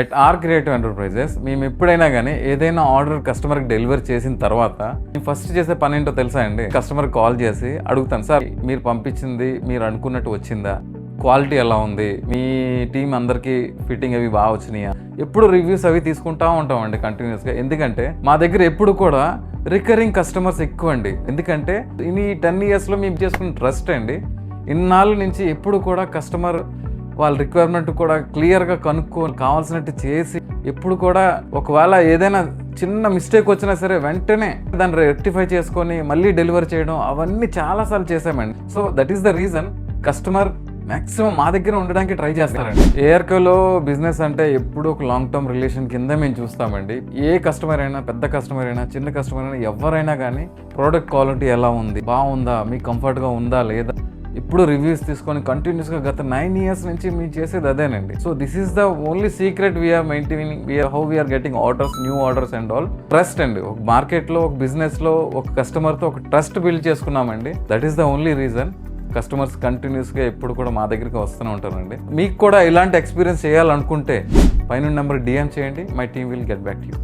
At are creative enterprises మేము ఎప్పుడైనా కానీ ఏదైనా ఆర్డర్ కస్టమర్కి డెలివరీ చేసిన తర్వాత మేము ఫస్ట్ చేసే పని ఏంటో తెలుసా అండి? కస్టమర్కి కాల్ చేసి అడుగుతాను, సార్ మీరు పంపించింది మీరు అనుకున్నట్టు వచ్చిందా, క్వాలిటీ ఎలా ఉంది, మీ టీం అందరికీ ఫిట్టింగ్ అవి బాగా వచ్చినాయా, ఎప్పుడు రివ్యూస్ అవి తీసుకుంటా ఉంటామండి కంటిన్యూస్గా. ఎందుకంటే మా దగ్గర ఎప్పుడు కూడా రికరింగ్ కస్టమర్స్ ఎక్కువ అండి. ఎందుకంటే ఈ 10 yearsలో మేము చేసుకున్న ట్రస్ట్ అండి. ఇన్నాళ్ళ నుంచి ఎప్పుడు కూడా కస్టమర్ వాళ్ళ రిక్వైర్మెంట్ కూడా క్లియర్గా కనుక్కొని కావాల్సినట్టు చేసి, ఎప్పుడు కూడా ఒకవేళ ఏదైనా చిన్న మిస్టేక్ వచ్చినా సరే వెంటనే దాన్ని రెక్టిఫై చేసుకొని మళ్ళీ డెలివరీ చేయడం, అవన్నీ చాలాసార్లు చేసామండి. So that is the reason customer maximum మా దగ్గర ఉండడానికి ట్రై చేస్తారండి. ఏఆర్కేలో బిజినెస్ అంటే ఎప్పుడు ఒక లాంగ్ టర్మ్ రిలేషన్ కింద మేము చూస్తామండి. ఏ కస్టమర్ అయినా, పెద్ద కస్టమర్ అయినా, చిన్న కస్టమర్ అయినా, ఎవరైనా కానీ ప్రోడక్ట్ క్వాలిటీ ఎలా ఉంది, బాగుందా, మీకు కంఫర్ట్గా ఉందా లేదా, ఇప్పుడు రివ్యూస్ తీసుకొని కంటిన్యూస్గా గత 9 years నుంచి మేము చేసేది అదేనండి. So this is the only secret we're maintaining, how we're getting orders, new orders and all. Trust అండి. ఒక మార్కెట్లో, ఒక బిజినెస్లో ఒక కస్టమర్తో ఒక ట్రస్ట్ బిల్డ్ చేసుకున్నామండి. That is the only reason customers కంటిన్యూస్గా ఎప్పుడు కూడా మా దగ్గరికి వస్తూనే ఉంటారండి. మీకు కూడా ఇలాంటి ఎక్స్పీరియన్స్ చేయాలనుకుంటే పైన నెంబర్ DM చేయండి. My team will get back to you.